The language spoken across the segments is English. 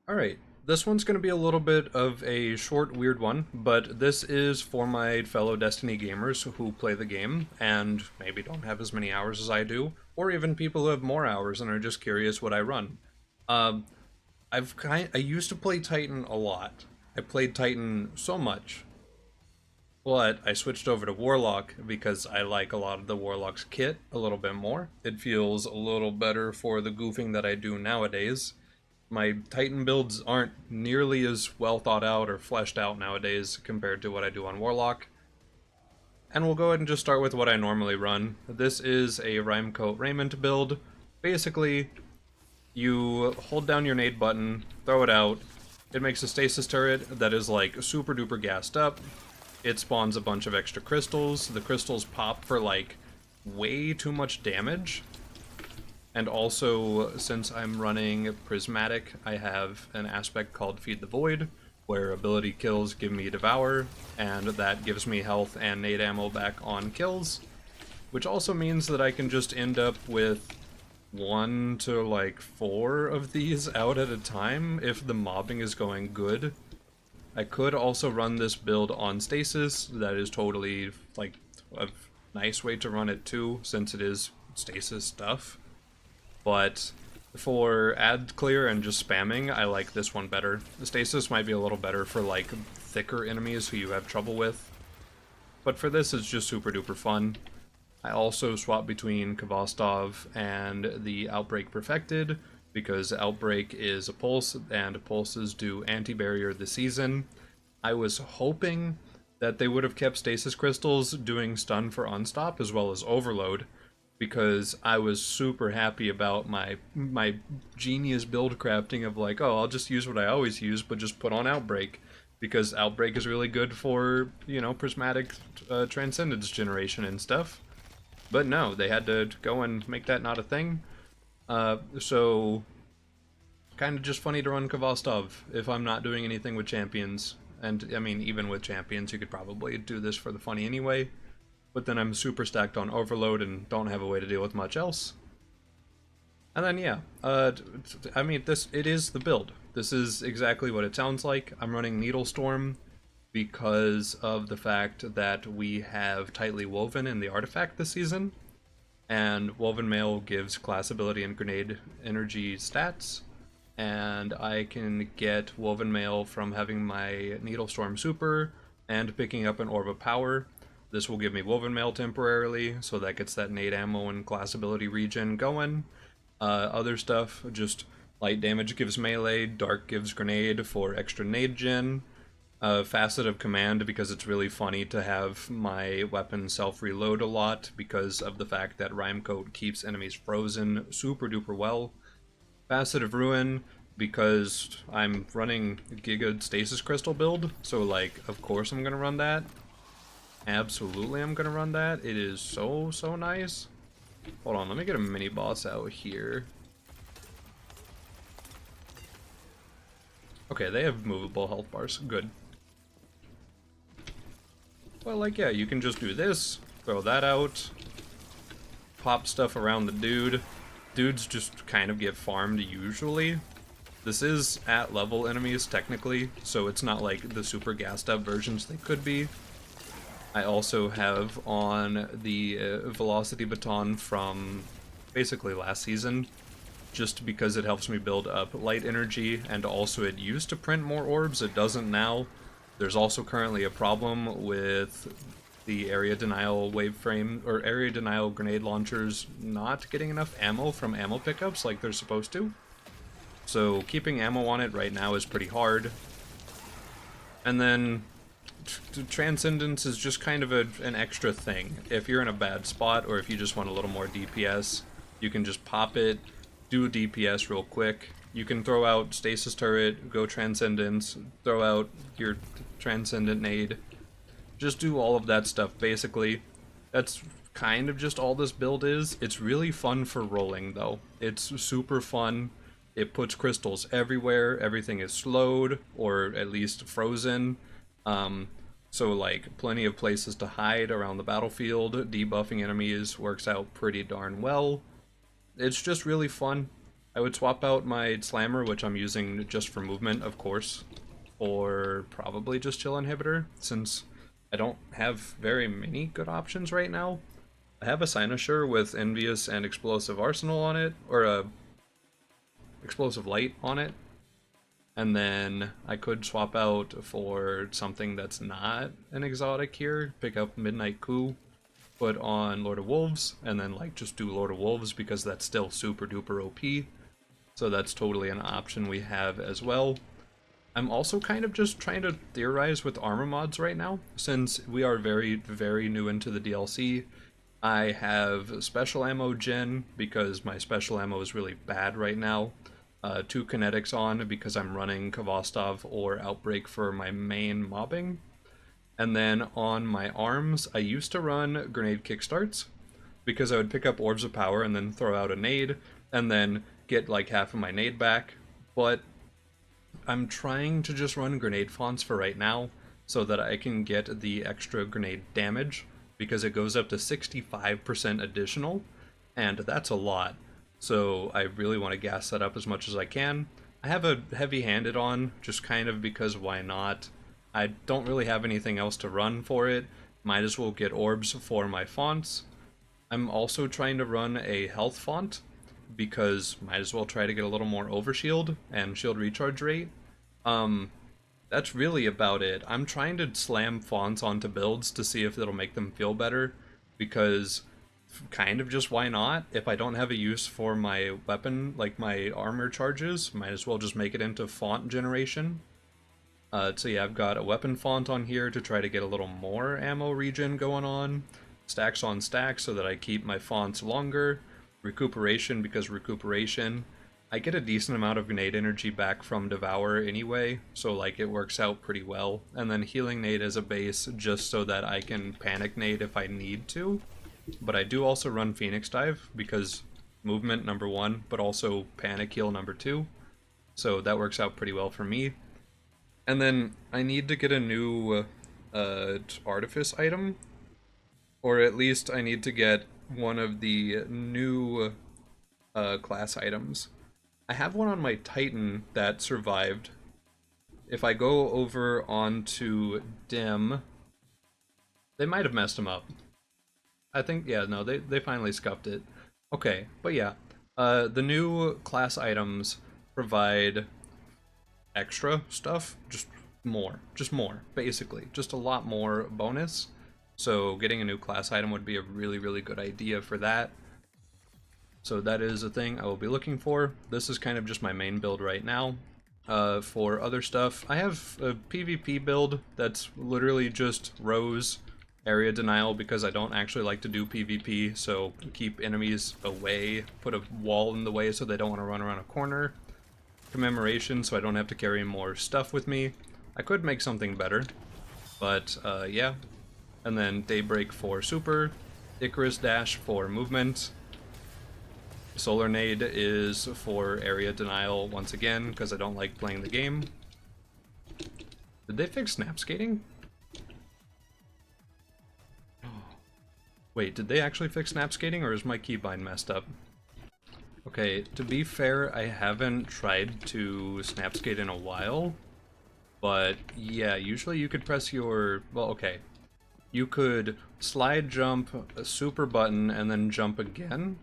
Alright, this one's going to be a little bit of a short, weird one, but this is for my fellow Destiny gamers who play the game and maybe don't have as many hours as I do, or even people who have more hours and are just curious what I run. Um, I used to play Titan a lot. I played Titan so much, but I switched over to Warlock because I like a lot of the Warlock's kit a little bit more. It feels a little better for the goofing that I do nowadays. My Titan builds aren't nearly as well thought out or fleshed out nowadays compared to what I do on Warlock. And we'll go ahead and just start with what I normally run. This is a Rhymecoat Raiment build. Basically, you hold down your nade button, throw it out. It makes a stasis turret that is like super duper gassed up. It spawns a bunch of extra crystals. The crystals pop for like way too much damage. And also, since I'm running Prismatic, I have an aspect called Feed the Void, where ability kills give me Devour, and that gives me health and nade ammo back on kills, which also means that I can just end up with 1 to like 4 of these out at a time if the mobbing is going good. I could also run this build on Stasis. That is totally like a nice way to run it too, since it is Stasis stuff. But for ad clear and just spamming, I like this one better. The Stasis might be a little better for like thicker enemies who you have trouble with. But for this, it's just super duper fun. I also swap between Kvostov and the Outbreak Perfected, because Outbreak is a pulse, and pulses do anti-barrier this season. I was hoping that they would have kept Stasis Crystals doing stun for Unstop as well as Overload, because I was super happy about my genius build crafting of like, oh, I'll just use what I always use, but just put on Outbreak, because Outbreak is really good for, you know, Prismatic Transcendence generation and stuff. But no, they had to go and make that not a thing. So, kind of just funny to run Kvostov if I'm not doing anything with champions. And, I mean, even with champions, you could probably do this for the funny anyway. But then I'm super stacked on Overload and don't have a way to deal with much else. And then, yeah, I mean, it is the build. This is exactly what it sounds like. I'm running Needlestorm because of the fact that we have Tightly Woven in the artifact this season, and Woven Mail gives class ability and grenade energy stats, and I can get Woven Mail from having my Needlestorm super and picking up an Orb of Power. This will give me Woven Mail temporarily, so that gets that nade ammo and class ability regen going. Other stuff, just light damage gives melee, dark gives grenade for extra nade gen. Facet of Command because it's really funny to have my weapon self-reload a lot because of the fact that Rhymecoat keeps enemies frozen super duper well. Facet of Ruin because I'm running Giga Stasis Crystal build, so like, of course I'm gonna run that. Absolutely I'm gonna run that. It is so nice. Hold on, let me get a mini boss out here. Okay, they have movable health bars. Good. Well, like, yeah, you can just do this, throw that out, pop stuff around the dude. Dudes just kind of get farmed usually. This is at level enemies technically, so it's not like the super gassed up versions they could be. I also have on the Velocity Baton from basically last season, just because it helps me build up light energy, and also it used to print more orbs, it doesn't now. There's also currently a problem with the area denial wave frame, or area denial grenade launchers not getting enough ammo from ammo pickups like they're supposed to. So keeping ammo on it right now is pretty hard. And then Transcendence is just kind of an extra thing. If you're in a bad spot, or if you just want a little more DPS, you can just pop it, do DPS real quick. You can throw out Stasis Turret, go Transcendence, throw out your Transcendent Nade. Just do all of that stuff, basically. That's kind of just all this build is. It's really fun for rolling, though. It's super fun. It puts crystals everywhere. Everything is slowed, or at least frozen. So, like, plenty of places to hide around the battlefield. Debuffing enemies works out pretty darn well. It's just really fun. I would swap out my Slammer, which I'm using just for movement, of course, or probably just Chill Inhibitor, since I don't have very many good options right now. I have a Cynosure with Envious and Explosive Arsenal on it, or a Explosive Light on it, and then I could swap out for something that's not an exotic here, pick up Midnight Coup, put on Lord of Wolves, and then like just do Lord of Wolves because that's still super duper OP. So that's totally an option we have as well. I'm also kind of just trying to theorize with armor mods right now, since we are very, very new into the DLC. I have special ammo gen because my special ammo is really bad right now. 2 kinetics on because I'm running Kvostov or Outbreak for my main mobbing. And then on my arms, I used to run grenade kickstarts because I would pick up Orbs of Power and then throw out a nade and then get like half of my nade back. But I'm trying to just run grenade fonts for right now so that I can get the extra grenade damage because it goes up to 65% additional, and that's a lot. So I really want to gas that up as much as I can. I have a heavy-handed on, just kind of because why not? I don't really have anything else to run for it. Might as well get orbs for my fonts. I'm also trying to run a health font because might as well try to get a little more overshield and shield recharge rate. Um, that's really about it. I'm trying to slam fonts onto builds to see if it'll make them feel better, because kind of just why not? If I don't have a use for my weapon, like my armor charges, might as well just make it into font generation. So yeah, I've got a weapon font on here to try to get a little more ammo regen going on. Stacks on stacks so that I keep my fonts longer. Recuperation because recuperation. I get a decent amount of grenade energy back from Devour anyway, so like it works out pretty well. And then healing nade as a base just so that I can panic nade if I need to. But I do also run Phoenix Dive because movement number 1, but also panic heal number 2. So that works out pretty well for me. And then I need to get a new artifice item, or at least I need to get one of the new class items. I have one on my Titan that survived. If I go over onto Dim, they might have messed him up. I think, yeah, no, they finally scuffed it. Okay, but yeah, the new class items provide extra stuff, just more, basically. Just a lot more bonus. So getting a new class item would be a really, really good idea for that. So that is a thing I will be looking for. This is kind of just my main build right now. For other stuff, I have a PvP build that's literally just Rose, area denial, because I don't actually like to do PvP, so keep enemies away, put a wall in the way so they don't want to run around a corner. Commemoration, so I don't have to carry more stuff with me. I could make something better, but yeah. And then Daybreak for super, Icarus Dash for movement. Solar Nade is for area denial once again, because I don't like playing the game. Did they fix snap skating? Wait, did they actually fix snap skating, or is my keybind messed up? Okay, to be fair, I haven't tried to snap skate in a while, but yeah, usually you could press your, well, okay. You could slide jump, a super button, and then jump again,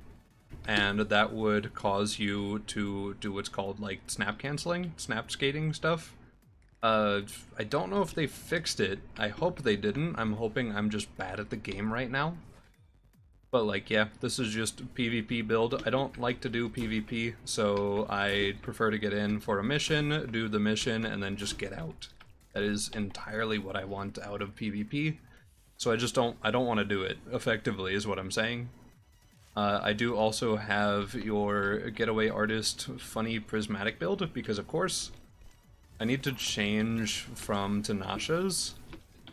and that would cause you to do what's called, like, snap canceling, snap skating stuff. I don't know if they fixed it. I hope they didn't. I'm hoping I'm just bad at the game right now. But, like, yeah, this is just PvP build. I don't like to do PvP, so I prefer to get in for a mission, do the mission, and then just get out. That is entirely what I want out of PvP. So I don't want to do it, effectively, is what I'm saying. I do also have your Getaway Artist funny prismatic build, because of course, I need to change from Tanasha's,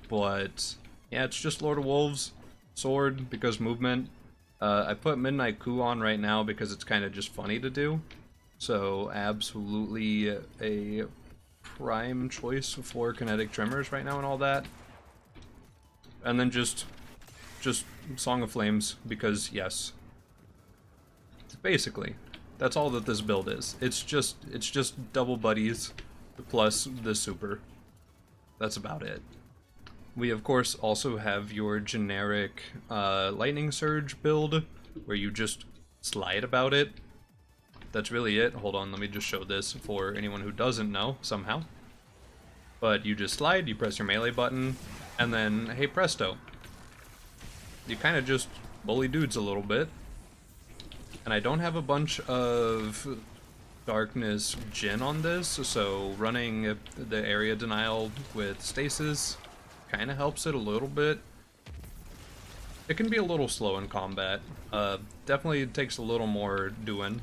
but yeah, it's just Lord of Wolves, sword, because movement. I put Midnight Coup on right now because it's kind of just funny to do, so absolutely a prime choice for kinetic tremors right now and all that. And then just Song of Flames, because yes. Basically, That's all that this build is. It's just double buddies plus the super. That's about it. We of course also have your generic lightning surge build where you just slide about it. That's really it. Hold on, let me just show this for anyone who doesn't know somehow. But you just slide, you press your melee button, and then hey presto. You kind of just bully dudes a little bit. And I don't have a bunch of darkness Jin on this, so running the area denial with stasis kind of helps it a little bit. It can be a little slow in combat. Definitely takes a little more doing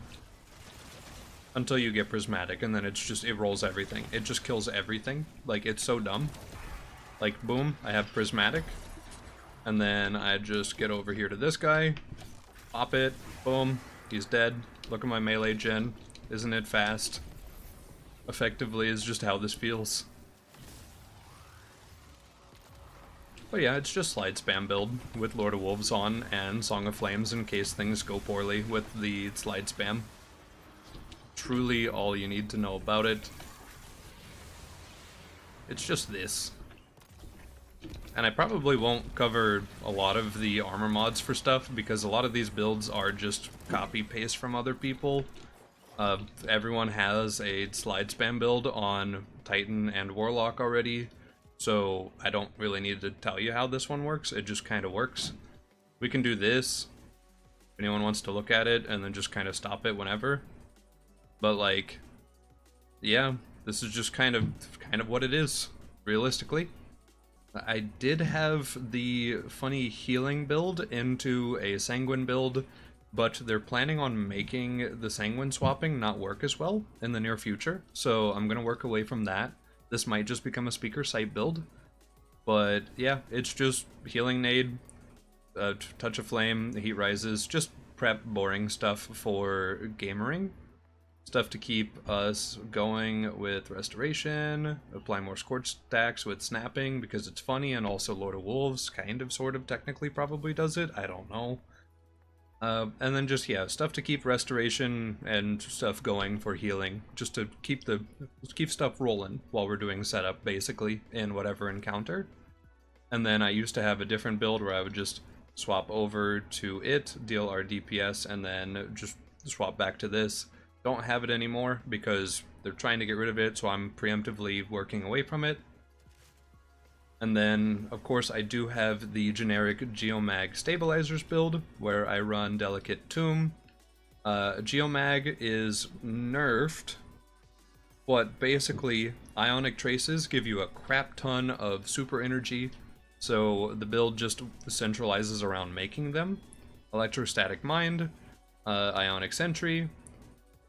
until you get prismatic, and then it rolls everything. It just kills everything. Like, it's so dumb. Like, boom, I have prismatic, and then I just get over here to this guy, pop it, boom, he's dead. Look at my melee gen. Isn't it fast? Effectively is just how this feels. But yeah, it's just slide spam build with Lord of Wolves on and Song of Flames in case things go poorly with the slide spam. Truly all you need to know about it. It's just this. And I probably won't cover a lot of the armor mods for stuff because a lot of these builds are just copy-paste from other people. Everyone has a slide spam build on Titan and Warlock already, so I don't really need to tell you how this one works, it just kind of works. We can do this, if anyone wants to look at it, and then just kind of stop it whenever. But like, yeah, this is just kind of what it is, realistically. I did have the funny healing build into a sanguine build, but they're planning on making the sanguine swapping not work as well in the near future, so I'm gonna work away from that. This might just become a speaker site build, but yeah, it's just healing nade, touch of flame, heat rises, just prep boring stuff for gamering. Stuff to keep us going with restoration, apply more scorch stacks with snapping because it's funny, and also Lord of Wolves kind of, sort of, technically probably does it, I don't know. And then just, yeah, stuff to keep restoration and stuff going for healing, just to keep stuff rolling while we're doing setup, basically, in whatever encounter. And then I used to have a different build where I would just swap over to it, deal our DPS, and then just swap back to this. Don't have it anymore because they're trying to get rid of it, so I'm preemptively working away from it. And then, of course, I do have the generic Geomag Stabilizers build, where I run Delicate Tomb. Geomag is nerfed, but basically, Ionic Traces give you a crap ton of super energy, so the build just centralizes around making them. Electrostatic Mind, Ionic Sentry,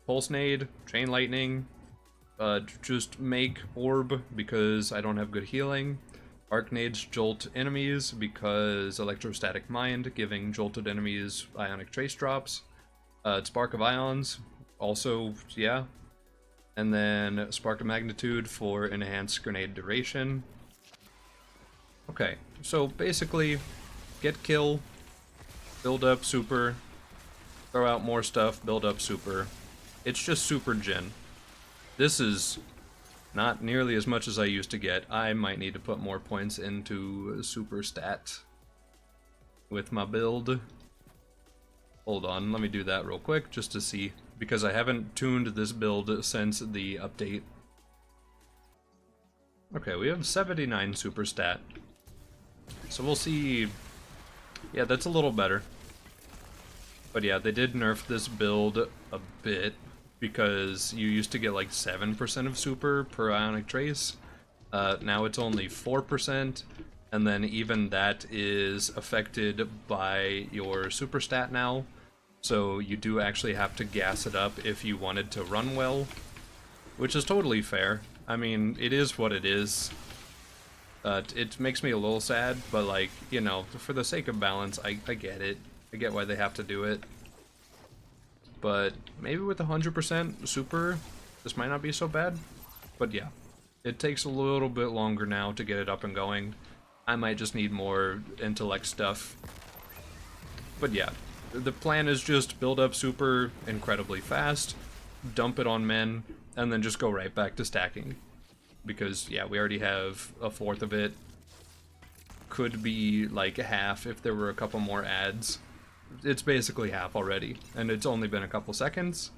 Pulse Nade, Chain Lightning, just make Orb because I don't have good healing. Arcnades jolt enemies because Electrostatic Mind, giving jolted enemies Ionic Trace drops. Spark of Ions, also, yeah. And then Spark of Magnitude for enhanced grenade duration. Okay, so basically, get kill, build up super, throw out more stuff, build up super. It's just super gen. This is not nearly as much as I used to get. I might need to put more points into super stat with my build. Hold on, let me do that real quick just to see, because I haven't tuned this build since the update. Okay, we have 79 super stat. So we'll see. Yeah, that's a little better. But yeah, they did nerf this build a bit, because you used to get like 7% of super per Ionic Trace. Now it's only 4%, and then even that is affected by your super stat now. So you do actually have to gas it up if you wanted to run well, which is totally fair. I mean, it is what it is. It makes me a little sad, but like, you know, for the sake of balance, I get it. I get why they have to do it. But maybe with 100% super, this might not be so bad. But yeah, it takes a little bit longer now to get it up and going. I might just need more intellect stuff. But yeah, The plan is just build up super incredibly fast, dump it on men, and then just go right back to stacking. Because, yeah, we already have a fourth of it. Could be like half if there were a couple more ads. It's basically half already, and it's only been a couple seconds.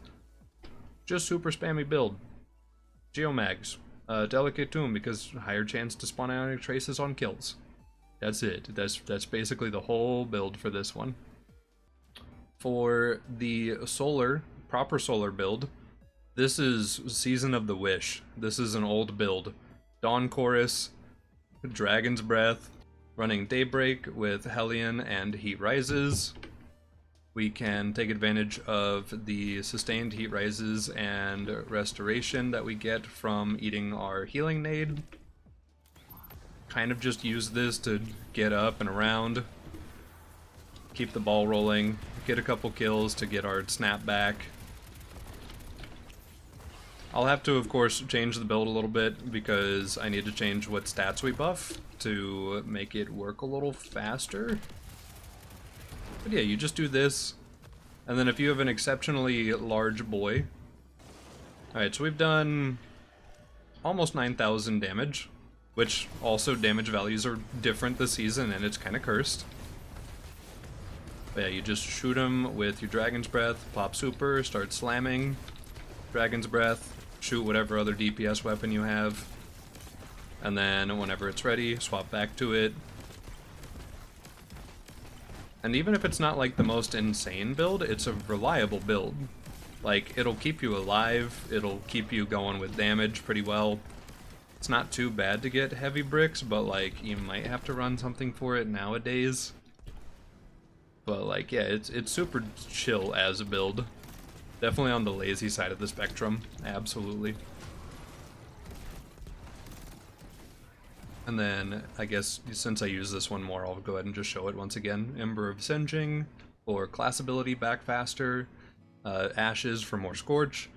Just super spammy build. Geomags. Delicate Tomb, because higher chance to spawn ionic traces on kills. That's it. That's basically the whole build for this one. For the proper solar build, this is Season of the Wish. This is an old build. Dawn Chorus, Dragon's Breath, running Daybreak with Hellion and Heat Rises. We can take advantage of the sustained heat rises and restoration that we get from eating our healing nade. Kind of just use this to get up and around, keep the ball rolling, get a couple kills to get our snap back. I'll have to, of course, change the build a little bit because I need to change what stats we buff to make it work a little faster. But yeah, you just do this, and then if you have an exceptionally large boy... Alright, so we've done almost 9,000 damage, which also damage values are different this season, and it's kind of cursed. But yeah, you just shoot him with your Dragon's Breath, pop super, start slamming, Dragon's Breath, shoot whatever other DPS weapon you have, and then whenever it's ready, swap back to it. And even if it's not like the most insane build, it's a reliable build. Like, it'll keep you alive, it'll keep you going with damage pretty well. It's not too bad to get heavy bricks, but like, you might have to run something for it nowadays. But like, yeah, it's super chill as a build. Definitely on the lazy side of the spectrum, absolutely. And then, I guess, since I use this one more, I'll go ahead and just show it once again. Ember of Singeing for class ability back faster, Ashes for more Scorch,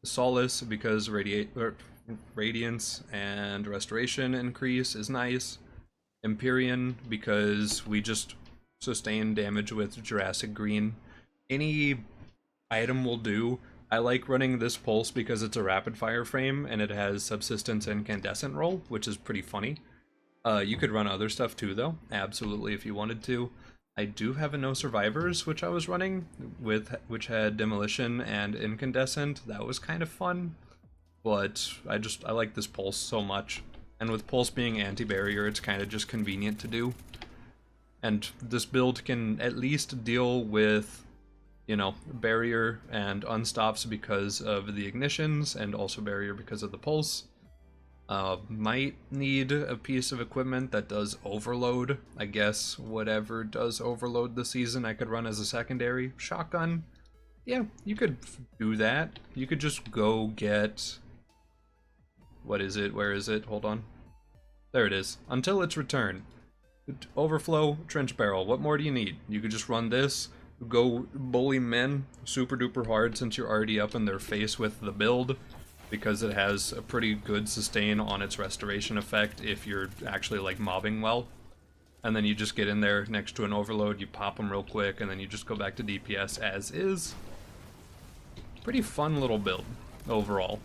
Solace because Radiance and Restoration increase is nice, Empyrean because we just sustain damage with Jurassic Green. Any item will do. I like running this pulse because it's a rapid fire frame and it has subsistence and incandescent roll, which is pretty funny. You could run other stuff too though, absolutely, if you wanted to. I do have a no survivors which I was running which had demolition and incandescent. That was kind of fun, but I like this pulse so much, and with pulse being anti-barrier, it's kind of just convenient to do. And this build can at least deal with, you know, barrier and unstops because of the ignitions, and also barrier because of the pulse. Might need a piece of equipment that does overload. I guess whatever does overload this season I could run as a secondary. Shotgun, yeah, you could do that. You could just go get... What is it? Where is it? Hold on. There it is. Until its return. Overflow, trench barrel. What more do you need? You could just run this. Go bully men super duper hard since you're already up in their face with the build, because it has a pretty good sustain on its restoration effect if you're actually like mobbing well. And then you just get in there next to an overload, you pop them real quick, and then you just go back to DPS as is. Pretty fun little build overall.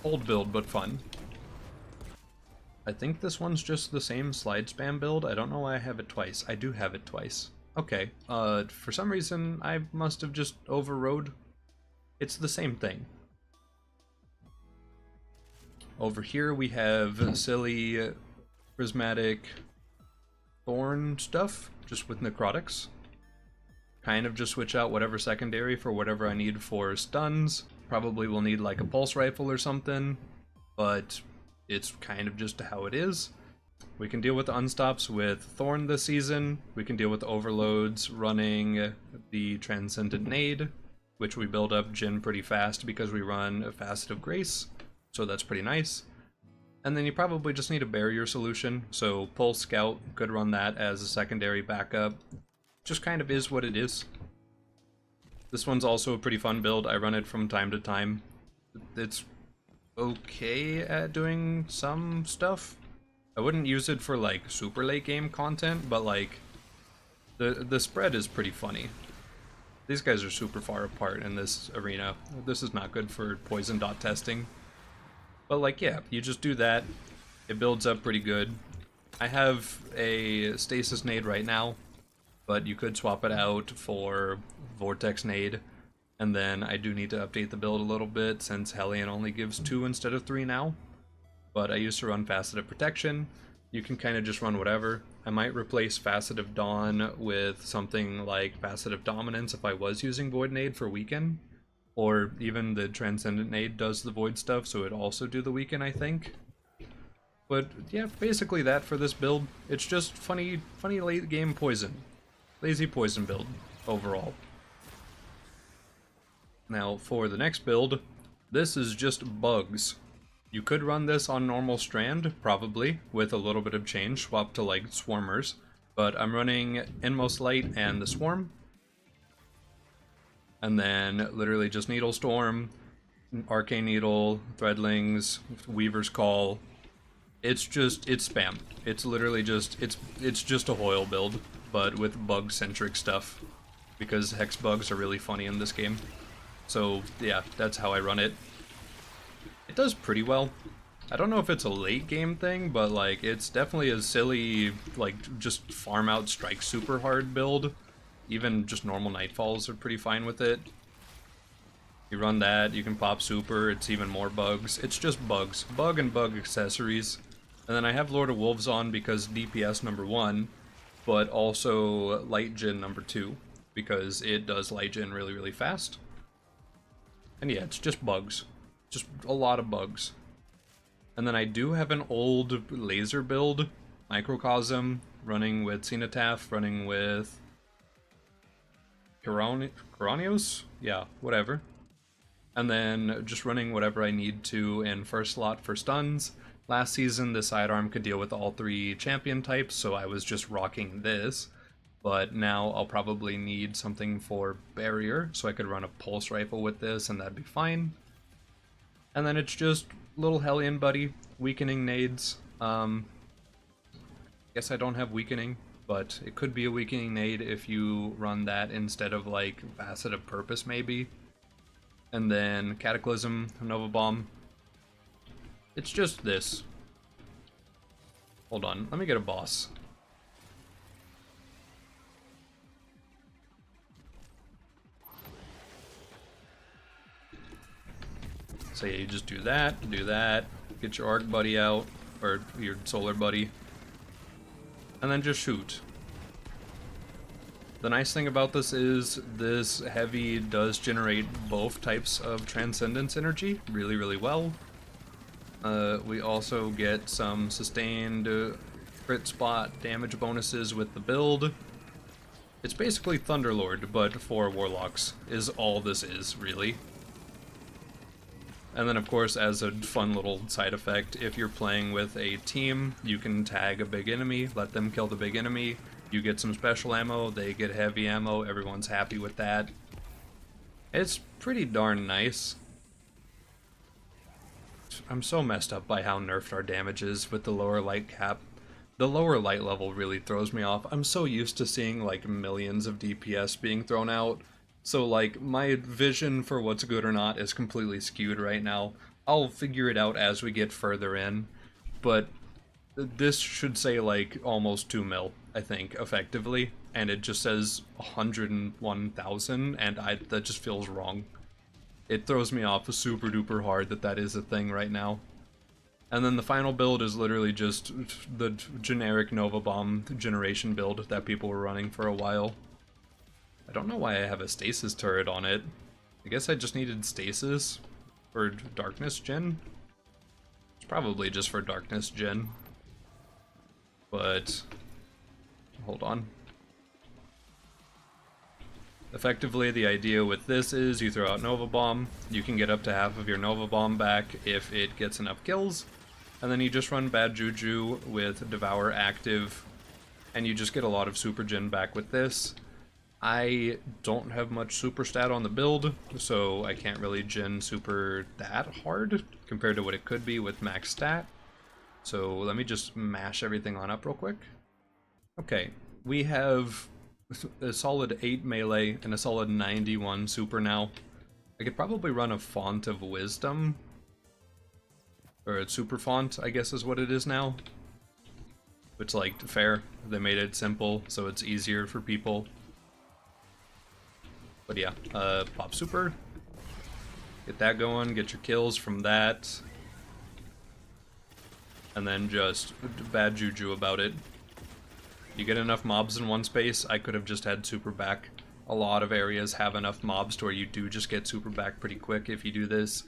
Old build, but fun. I think this one's just the same slide spam build. I don't know why I have it twice. I do have it twice. Okay, for some reason I must have just overrode. It's the same thing. Over here we have silly prismatic thorn stuff, just with necrotics. Kind of just switch out whatever secondary for whatever I need for stuns. Probably will need like a pulse rifle or something, but it's kind of just how it is. We can deal with the unstops with Thorn this season. We can deal with the overloads running the Transcendent Nade, which we build up Jhin pretty fast because we run a Facet of Grace, so that's pretty nice. And then you probably just need a barrier solution, so Pulse Scout could run that as a secondary backup. Just kind of is what it is. This one's also a pretty fun build. I run it from time to time. It's okay at doing some stuff. I wouldn't use it for like super late game content, but like the spread is pretty funny. These guys are super far apart in this arena. This is not good for poison dot testing. But like, yeah, you just do that. It builds up pretty good. I have a stasis nade right now, but you could swap it out for vortex nade. And then I do need to update the build a little bit since Hellion only gives 2 instead of 3 now. But I used to run Faceted Protection. You can kind of just run whatever. I might replace Faceted Dawn with something like Faceted Dominance if I was using Void Nade for Weaken. Or even the Transcendent Nade does the Void stuff, so it'd also do the Weaken, I think. But yeah, basically that for this build. It's just funny late game poison. Lazy poison build, overall. Now, for the next build, this is just bugs. You could run this on normal Strand, probably, with a little bit of change, swap to like Swarmers, but I'm running Inmost Light and the Swarm, and then literally just Needle Storm, Arcane Needle, Threadlings, Weaver's Call. It's spam. It's literally just, it's just a Hoyle build, but with bug-centric stuff, because Hex bugs are really funny in this game. So yeah, that's how I run it. It does pretty well. I don't know if it's a late game thing, but like it's definitely a silly, like just farm out strike super hard build. Even just normal Nightfalls are pretty fine with it. You run that, you can pop super, it's even more bugs. It's just bugs. Bug and bug accessories. And then I have Lord of Wolves on because DPS #1, but also Light Gen #2, because it does Light Gen really, really fast. And yeah, it's just bugs. Just a lot of bugs. And then I do have an old laser build, Microcosm, running with Cenotaph, running with Coronios? Yeah, whatever. And then just running whatever I need to in first slot for stuns. Last season, the sidearm could deal with all 3 champion types, so I was just rocking this. But now I'll probably need something for barrier, so I could run a pulse rifle with this and that'd be fine. And then it's just little Hellion buddy, weakening nades. Guess I don't have weakening, but it could be a weakening nade if you run that instead of like Facet of Purpose maybe. And then Cataclysm, Nova Bomb. It's just this. Hold on, let me get a boss. So yeah, you just do that, get your arc buddy out, or your solar buddy, and then just shoot. The nice thing about this is this heavy does generate both types of Transcendence energy really, really well. We also get some sustained crit spot damage bonuses with the build. It's basically Thunderlord, but for Warlocks, is all this is, really. And then, of course, as a fun little side effect, if you're playing with a team, you can tag a big enemy, let them kill the big enemy, you get some special ammo, they get heavy ammo, everyone's happy with that. It's pretty darn nice. I'm so messed up by how nerfed our damage is with the lower light cap. The lower light level really throws me off. I'm so used to seeing like millions of DPS being thrown out. So like my vision for what's good or not is completely skewed right now. I'll figure it out as we get further in, but this should say like almost 2 mil, I think, effectively, and it just says 101,000, and that just feels wrong. It throws me off super duper hard that is a thing right now. And then the final build is literally just the generic Nova Bomb generation build that people were running for a while. I don't know why I have a stasis turret on it. I guess I just needed stasis for darkness gen? It's probably just for darkness gen. But hold on. Effectively, the idea with this is you throw out Nova Bomb, you can get up to half of your Nova Bomb back if it gets enough kills, and then you just run Bad Juju with Devour active, and you just get a lot of super gen back with this. I don't have much super stat on the build, so I can't really gen super that hard compared to what it could be with max stat. So let me just mash everything on up real quick. Okay, we have a solid 8 melee and a solid 91 super now. I could probably run a Font of Wisdom. Or a super font, I guess is what it is now. Which, like, fair. They made it simple, so it's easier for people. But yeah, pop super. Get that going, get your kills from that. And then just bad juju about it. You get enough mobs in one space, I could have just had super back. A lot of areas have enough mobs to where you do just get super back pretty quick if you do this.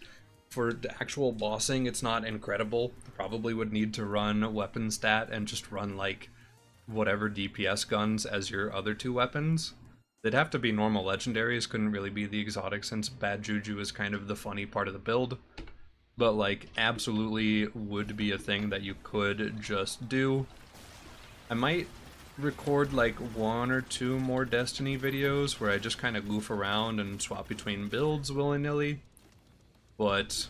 For the actual bossing, it's not incredible. Probably would need to run weapon stat and just run like whatever DPS guns as your other two weapons. They'd have to be normal legendaries, couldn't really be the exotic since bad juju is kind of the funny part of the build. But like absolutely would be a thing that you could just do. I might record like 1 or 2 more Destiny videos where I just kind of goof around and swap between builds willy-nilly. But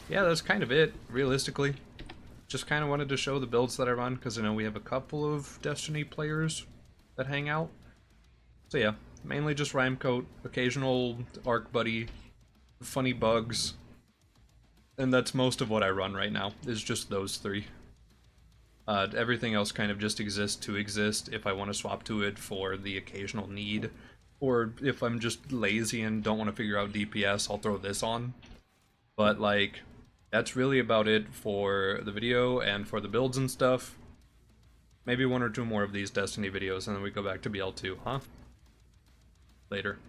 yeah, that's kind of it, realistically. Just kind of wanted to show the builds that I run, because I know we have a couple of Destiny players that hang out. So yeah, mainly just Rhyme Coat, occasional Arc Buddy, funny bugs, and that's most of what I run right now, is just those 3. Everything else kind of just exists to exist if I want to swap to it for the occasional need. Or if I'm just lazy and don't want to figure out DPS, I'll throw this on. But like, that's really about it for the video and for the builds and stuff. Maybe 1 or 2 more of these Destiny videos and then we go back to BL2, huh? Later.